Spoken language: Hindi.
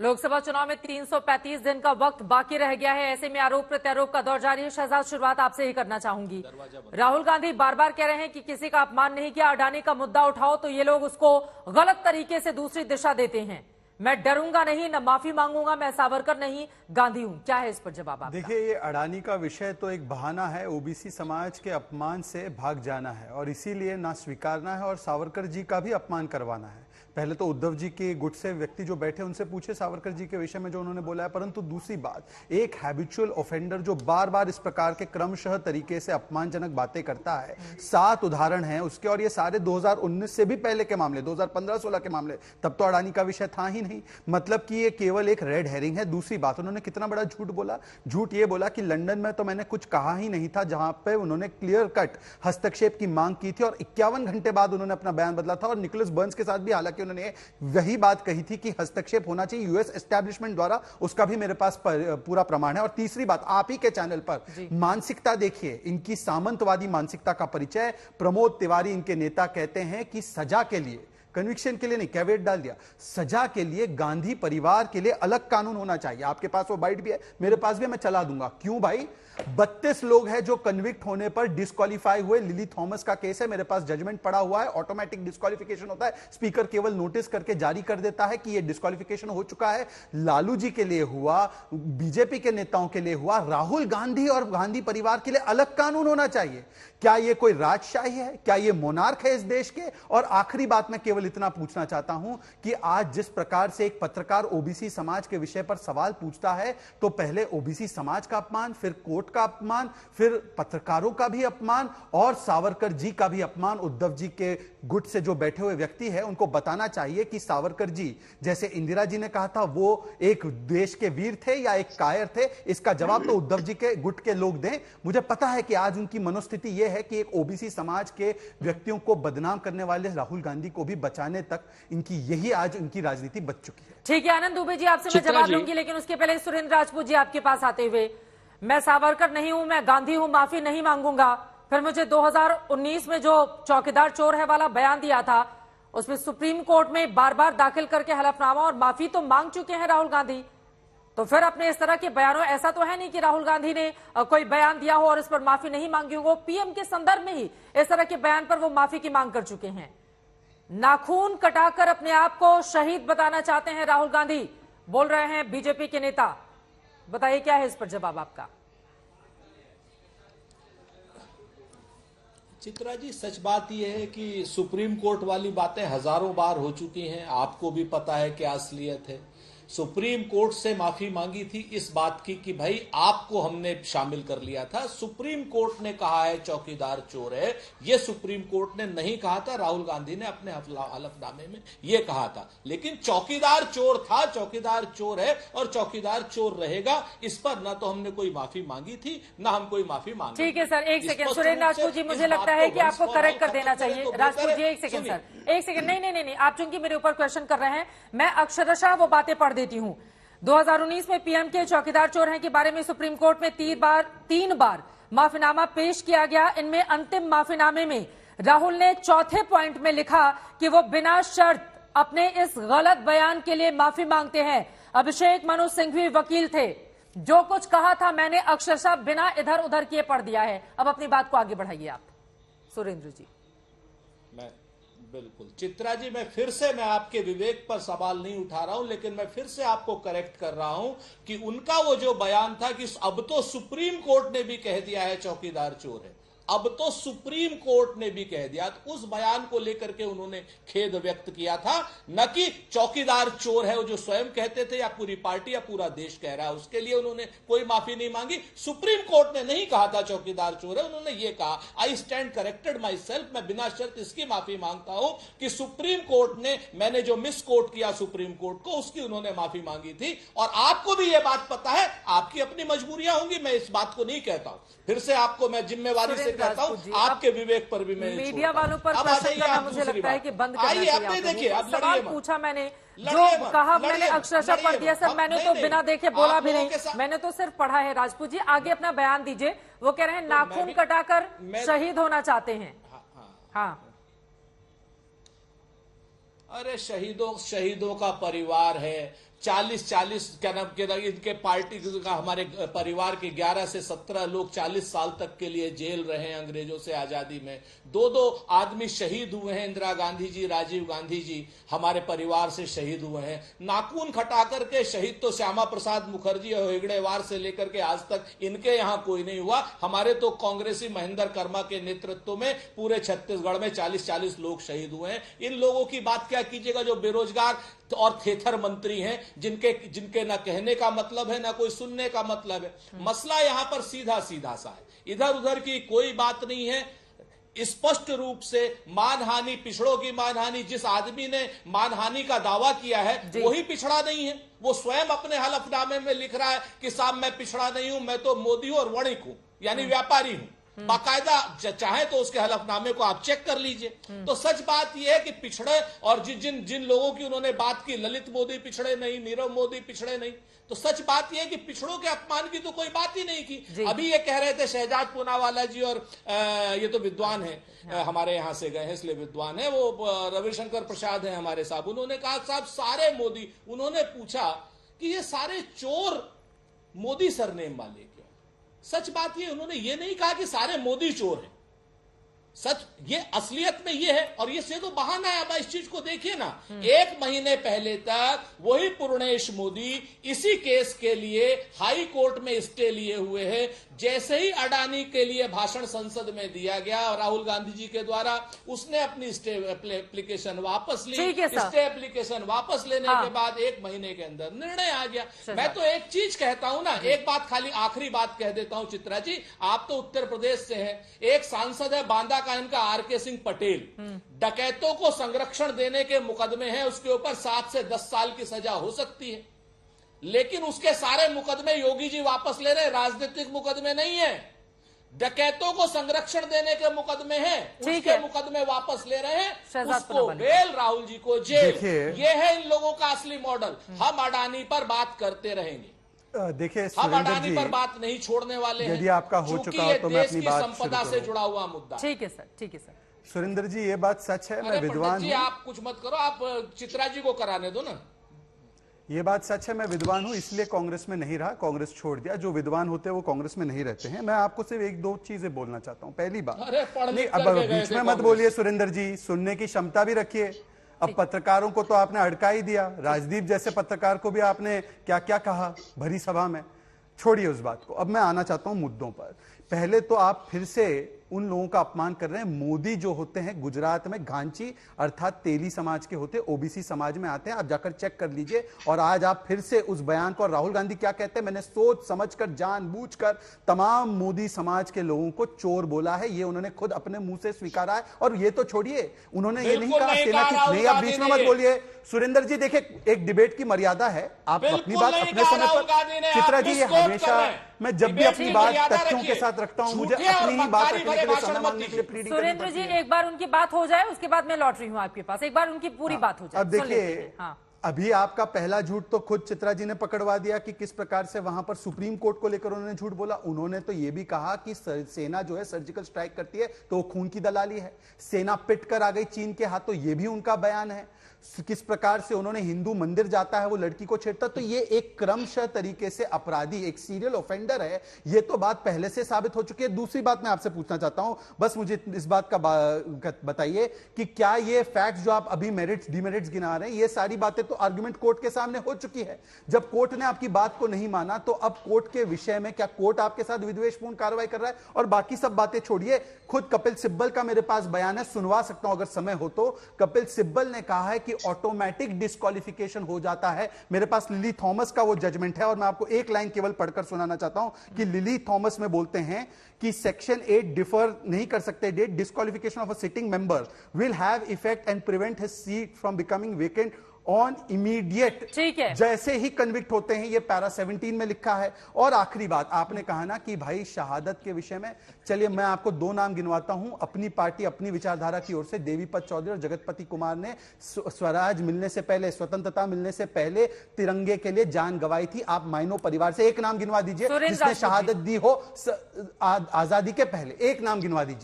लोकसभा चुनाव में 335 दिन का वक्त बाकी रह गया है। ऐसे में आरोप प्रत्यारोप का दौर जारी है। शहजाद, शुरुआत आपसे ही करना चाहूंगी। राहुल गांधी बार बार कह रहे हैं कि किसी का अपमान नहीं किया, अडानी का मुद्दा उठाओ तो ये लोग उसको गलत तरीके से दूसरी दिशा देते हैं। मैं डरूंगा नहीं, न माफी मांगूंगा, मैं सावरकर नहीं गांधी हूं। क्या है इस पर जवाब आपका? देखिए, ये अडानी का विषय तो एक बहाना है, ओबीसी समाज के अपमान से भाग जाना है और इसीलिए ना स्वीकारना है और सावरकर जी का भी अपमान करवाना है। पहले तो उद्धव जी के गुट से व्यक्ति जो बैठे उनसे पूछे सावरकर जी के विषय में जो उन्होंने बोला है, परंतु दूसरी बात, एक हैबिचुअल ऑफेंडर जो बार बार इस प्रकार के क्रमशः तरीके से अपमानजनक बातें करता है, 7 उदाहरण हैं उसके और ये सारे 2019 से भी पहले के मामले, 2015-16 के मामले, तब तो अडानी का विषय था ही नहीं। मतलब कि ये केवल एक रेड हेरिंग है। दूसरी बात, उन्होंने कितना बड़ा झूठ बोला। झूठ ये बोला कि लंदन में तो मैंने कुछ कहा ही नहीं था, जहां पे उन्होंने क्लियर कट हस्तक्षेप की मांग की थी और 51 घंटे बाद उन्होंने अपना बयान बदला था। और निकोलस बर्न्स के साथ भी हालांकि उन्होंने वही बात कही थी कि हस्तक्षेप होना चाहिए यूएस एस्टैब्लिशमेंट द्वारा, उसका भी मेरे पास पूरा प्रमाण है। और तीसरी बात, आप ही के चैनल पर मानसिकता देखिए, इनकी सामंतवादी मानसिकता का परिचय। प्रमोद तिवारी इनके नेता कहते हैं कि सजा के लिए, कन्विक्शन के लिए नहीं, कैवेट डाल दिया, सजा के लिए गांधी परिवार के लिए अलग कानून होना चाहिए। आपके पास वो बाइट भी है, मेरे पास भी है, मैं चला दूंगा। क्यों भाई? 32 लोग हैं जो कन्विक्ट होने पर डिस्क्वालीफाई हुए। लिली थॉमस का केस है, मेरे पास जजमेंट पड़ा हुआ है। ऑटोमेटिक डिस्क्वालिफिकेशन होता है, स्पीकर केवल नोटिस करके जारी कर देता है कि यह डिस्क्वालिफिकेशन हो चुका है। लालू जी के लिए हुआ, बीजेपी के नेताओं के लिए हुआ, राहुल गांधी और गांधी परिवार के लिए अलग कानून होना चाहिए। क्या यह कोई राजशाही है? क्या यह मोनार्क है इस देश के? और आखिरी बात, मैं केवल इतना पूछना चाहता हूं कि आज जिस प्रकार से एक पत्रकार ओबीसी समाज के विषय पर सवाल पूछता है, तो पहले ओबीसी समाज का अपमान, फिर कोर्ट का अपमान, फिर पत्रकारों का भी अपमान और सावरकर जी का भी अपमान। उद्धव जी के गुट से जो बैठे हुए व्यक्ति है, उनको बताना चाहिए कि सावरकर जी, जैसे इंदिरा जी ने कहा था, वो एक देश के वीर थे या एक कायर थे, इसका जवाब तो उद्धव जी के गुट के लोग दें। मुझे पता है कि आज उनकी मनोस्थिति यह है कि एक ओबीसी समाज के व्यक्तियों को बदनाम करने वाले राहुल गांधी को भी बचाने तक इनकी यही आज उनकी राजनीति बच चुकी है। ठीक है आनंद दुबे जी, आपसे मैं जवाब लूंगी, लेकिन उसके पहले सुरेंद्र राजपूत जी आपके पास आते हुए, मैं सावरकर नहीं हूं, मैं गांधी हूं, माफी नहीं मांगूंगा। फिर मुझे 2019 में जो चौकीदार चोर है वाला बयान दिया था, उसमें सुप्रीम कोर्ट में बार बार दाखिल करके हलफनामा और माफी तो मांग चुके हैं राहुल गांधी। तो फिर अपने इस तरह के बयानों, ऐसा तो है नहीं कि राहुल गांधी ने कोई बयान दिया हो और इस पर माफी नहीं मांगी हो। पीएम के संदर्भ में ही इस तरह के बयान पर वो माफी की मांग कर चुके हैं। नाखून कटाकर अपने आप को शहीद बताना चाहते हैं राहुल गांधी, बोल रहे हैं बीजेपी के नेता। बताइए क्या है इस पर जवाब आपका? चित्रा जी, सच बात यह है कि सुप्रीम कोर्ट वाली बातें हजारों बार हो चुकी हैं। आपको भी पता है क्या असलियत है। सुप्रीम कोर्ट से माफी मांगी थी इस बात की कि भाई आपको हमने शामिल कर लिया था। सुप्रीम कोर्ट ने कहा है चौकीदार चोर है, यह सुप्रीम कोर्ट ने नहीं कहा था। राहुल गांधी ने अपने हलफनामे में यह कहा था, लेकिन चौकीदार चोर था, चौकीदार चोर है और चौकीदार चोर रहेगा। इस पर ना तो हमने कोई माफी मांगी थी, ना हम कोई माफी मांगे। ठीक है सर, एक सेकंड सुरेंद्र राजपूत जी, मुझे लगता है कि आपको करेक्ट कर देना चाहिए। राजपूत जी एक सेकंड सर, एक सेकंड, नहीं, आप चूंकि मेरे ऊपर क्वेश्चन कर रहे हैं, मैं अक्षरशः वो बातें पढ़ देती हूं। 2019 में पीएम के चौकीदार चोर हैं के बारे में सुप्रीम कोर्ट में 3 बार माफीनामा पेश किया गया। इनमें अंतिम माफीनामे में राहुल ने चौथे पॉइंट में लिखा कि वो बिना शर्त अपने इस गलत बयान के लिए माफी मांगते हैं। अभिषेक मनु सिंघवी वकील थे, जो कुछ कहा था मैंने अक्षरशः बिना इधर उधर किए पढ़ दिया है। अब अपनी बात को आगे बढ़ाइए आप सुरेंद्र जी। बिल्कुल चित्रा जी, मैं आपके विवेक पर सवाल नहीं उठा रहा हूं, लेकिन मैं फिर से आपको करेक्ट कर रहा हूं कि उनका वो जो बयान था कि अब तो सुप्रीम कोर्ट ने भी कह दिया है चौकीदार चोर है, अब तो सुप्रीम कोर्ट ने भी कह दिया, तो उस बयान को लेकर के उन्होंने खेद व्यक्त किया था, न कि चौकीदार चोर है वो जो स्वयं कहते थे या पूरी पार्टी या पूरा देश कह रहा है, उसके लिए उन्होंने कोई माफी नहीं मांगी। सुप्रीम कोर्ट ने नहीं कहा था चौकीदार चोर है, उन्होंने ये कहा I stand corrected my self, मैं बिना शर्त इसकी माफी मांगता हूं कि सुप्रीम कोर्ट ने, मैंने जो मिस कोट किया सुप्रीम कोर्ट को, उसकी उन्होंने माफी मांगी थी। और आपको भी यह बात पता है, आपकी अपनी मजबूरियां होंगी, मैं इस बात को नहीं कहता हूं। फिर से आपको मैं जिम्मेवारी से कहता हूं, आपके विवेक पर भी मैं मीडिया वालों पर प्रश्न करना मुझे लगता है कि बंद करना चाहिए। देखिए, अब सवाल पूछा मैंने, जो कहा मैंने अक्षरशः पढ़ दिया सर, मैंने तो बिना देखे बोला भी नहीं, मैंने तो सिर्फ पढ़ा है। राजपूत जी आगे अपना बयान दीजिए। वो कह रहे हैं नाखून कटाकर शहीद होना चाहते हैं। हाँ, अरे शहीदों का परिवार है, 40 क्या नाम के इनके पार्टी का हमारे परिवार के 11 से 17 लोग 40 साल तक के लिए जेल रहे हैं अंग्रेजों से आजादी में। 2 आदमी शहीद हुए हैं, इंदिरा गांधी जी, राजीव गांधी जी हमारे परिवार से शहीद हुए हैं। नाखून खटा करके शहीद तो श्यामा प्रसाद मुखर्जी और हेगड़ेवार से लेकर के आज तक इनके यहां कोई नहीं हुआ। हमारे तो कांग्रेसी महेंद्र कर्मा के नेतृत्व में पूरे छत्तीसगढ़ में 40 लोग शहीद हुए हैं। इन लोगों की बात क्या कीजिएगा जो बेरोजगार और थेथर मंत्री हैं, जिनके ना कहने का मतलब है ना कोई सुनने का मतलब है। मसला यहां पर सीधा सा है, इधर उधर की कोई बात नहीं है। स्पष्ट रूप से मानहानि, पिछड़ों की मानहानि, जिस आदमी ने मानहानि का दावा किया है वही पिछड़ा नहीं है। वो स्वयं अपने हलफनामे में लिख रहा है कि साहब मैं पिछड़ा नहीं हूं, मैं तो मोदी हूं और वणिक हूं, यानी व्यापारी हूं। बाकायदा चाहे तो उसके हलफनामे को आप चेक कर लीजिए। तो सच बात यह है कि पिछड़े और जिन लोगों की उन्होंने बात की, ललित मोदी पिछड़े नहीं, नीरव मोदी पिछड़े नहीं, तो सच बात यह है कि पिछड़ों के अपमान की तो कोई बात ही नहीं की। अभी ये कह रहे थे शहजाद पूनावाला जी, और ये तो विद्वान है, हमारे यहां से गए हैं इसलिए विद्वान है, वो रविशंकर प्रसाद है हमारे साहब। उन्होंने कहा साहब सारे मोदी, उन्होंने पूछा कि ये सारे चोर मोदी सरनेम वाले। सच बात ये, उन्होंने ये नहीं कहा कि सारे मोदी चोर हैं। सच ये असलियत में ये है, और ये से तो बहाना है। अब इस चीज को देखिए ना, 1 महीने पहले तक वही पूर्णेश मोदी इसी केस के लिए हाई कोर्ट में स्टे लिए हुए हैं। जैसे ही अडानी के लिए भाषण संसद में दिया गया और राहुल गांधी जी के द्वारा, उसने अपनी स्टे एप्लीकेशन वापस ली। स्टे एप्लीकेशन वापस लेने के बाद 1 महीने के अंदर निर्णय आ गया। मैं तो एक चीज कहता हूं ना, एक बात खाली आखिरी बात कह देता हूं चित्रा जी, आप तो उत्तर प्रदेश से हैं। एक सांसद है बांदा का, इनका आर.के. सिंह पटेल, डकैतों को संरक्षण देने के मुकदमे हैं, उसके ऊपर 7 से 10 साल की सजा हो सकती है। लेकिन उसके सारे मुकदमे योगी जी वापस ले रहे, राजनीतिक मुकदमे नहीं है, डकैतों को संरक्षण देने के मुकदमे हैं, उसके मुकदमे वापस ले रहे हैं। उसको बेल, राहुल जी को जेल। ये है इन लोगों का असली मॉडल। हम अडानी पर बात करते रहेंगे, देखिए हम अडानी पर बात नहीं छोड़ने वाले हैं। यदि आपका हो चुका हो तो मैं अपनी बात संपदा से जुड़ा हुआ मुद्दा। ठीक है सर, ठीक है सर। सुरेंद्र जी ये बात सच है, मैं विद्वान हूं। आप कुछ मत करो, आप चित्रा जी को कराने दो ना। ये बात सच है, मैं विद्वान हूं, इसलिए कांग्रेस में नहीं रहा, कांग्रेस छोड़ दिया। जो विद्वान होते हैं वो कांग्रेस में नहीं रहते हैं। मैं आपको सिर्फ 1-2 चीजें बोलना चाहता हूं। पहली बात, नहीं अब बीच में मत बोलिए सुरेंद्र जी, सुनने की क्षमता भी रखिए। अब पत्रकारों को तो आपने अड़का ही दिया, राजदीप जैसे पत्रकार को भी आपने क्या क्या कहा भरी सभा में। छोड़िए उस बात को, अब मैं आना चाहता हूं मुद्दों पर। पहले तो आप फिर से उन लोगों का अपमान कर रहे हैं। मोदी जो होते हैं गुजरात में घांची अर्थात तेली समाज के होते, ओबीसी समाज में आते हैं। आप जाकर चेक कर लीजिए। और आज आप फिर से उस बयान को, और राहुल गांधी क्या कहते हैं, मैंने सोच समझकर जानबूझकर तमाम मोदी समाज के लोगों को चोर बोला है। ये उन्होंने खुद अपने मुंह से स्वीकारा है। और ये तो छोड़िए, उन्होंने ये नहीं कहा सेना की नहीं। आप बीच में मत बोलिए सुरेंद्र जी। देखिए एक डिबेट की मर्यादा है, आप अपनी बात अपने समय पर। चित्रा जी ये हमेशा, मैं जब भी अपनी बात तथ्यों के साथ रखता हूं, मुझे अपनी ही बात रखने के लिए समय मांगने के लिए प्लीडिंग करनी सुरेंद्र जी एक बार उनकी बात हो जाए, उसके बाद मैं लौट रही हूं आपके पास। एक बार उनकी पूरी बात हो जाए। अब देखिए, अभी आपका पहला झूठ तो खुद चित्रा जी ने पकड़वा दिया कि किस प्रकार से वहां पर सुप्रीम कोर्ट को लेकर उन्होंने झूठ बोला। उन्होंने तो यह भी कहा कि सेना जो है सर्जिकल स्ट्राइक करती है तो वो खून की दलाली है, सेना पिट कर आ गई चीन के हाथों, ये भी उनका बयान है। किस प्रकार से उन्होंने हिंदू मंदिर जाता है वो लड़की को छेड़ता, तो ये एक क्रमशः तरीके से अपराधी, एक सीरियल ऑफेंडर है। ये तो बात पहले से साबित हो चुकी है। दूसरी बात मैं आपसे पूछना चाहता हूं, बस मुझे इस बात का बताइए कि क्या ये फैक्ट्स जो आप अभी मेरिट्स डिमेरिट्स गिना रहे हैं, ये सारी बातें तो आर्गुमेंट कोर्ट के सामने हो चुकी है। जब कोर्ट ने आपकी बात को नहीं माना तो अब कोर्ट के विषय में क्या कोर्ट आपके साथ विद्वेषपूर्ण कार्रवाई कर रहा है? और बाकी सब बातें छोड़िए, खुद कपिल सिब्बल का मेरे पास बयान है, सुनवा सकता हूं अगर समय हो तो। कपिल सिब्बल ने कहा है कि ऑटोमेटिक डिस्क्वालिफिकेशन हो जाता है। मेरे पास लिली थॉमस का वो जजमेंट है और मैं आपको एक लाइन केवल पढ़कर सुनाना चाहता हूं कि लिली थॉमस में बोलते हैं कि सेक्शन 8 डिफर नहीं कर सकते date. Disqualification of a sitting member will have effect and prevent his seat from becoming vacant on immediate. ठीक है, जैसे ही कन्विक्ट होते हैं, ये पैरा 17 में लिखा है। और आखिरी बात, आपने कहा ना कि भाई शहादत के विषय में, चलिए मैं आपको 2 नाम गिनवाता हूं। अपनी पार्टी अपनी विचारधारा की ओर से देवीपत चौधरी और जगतपति कुमार ने स्वराज मिलने से पहले, स्वतंत्रता मिलने से पहले तिरंगे के लिए जान गंवाई थी। आप माइनो परिवार से एक नाम गिनवा दीजिए जिसने शहादत दी हो आजादी के पहले, एक नाम गिनवा दीजिए।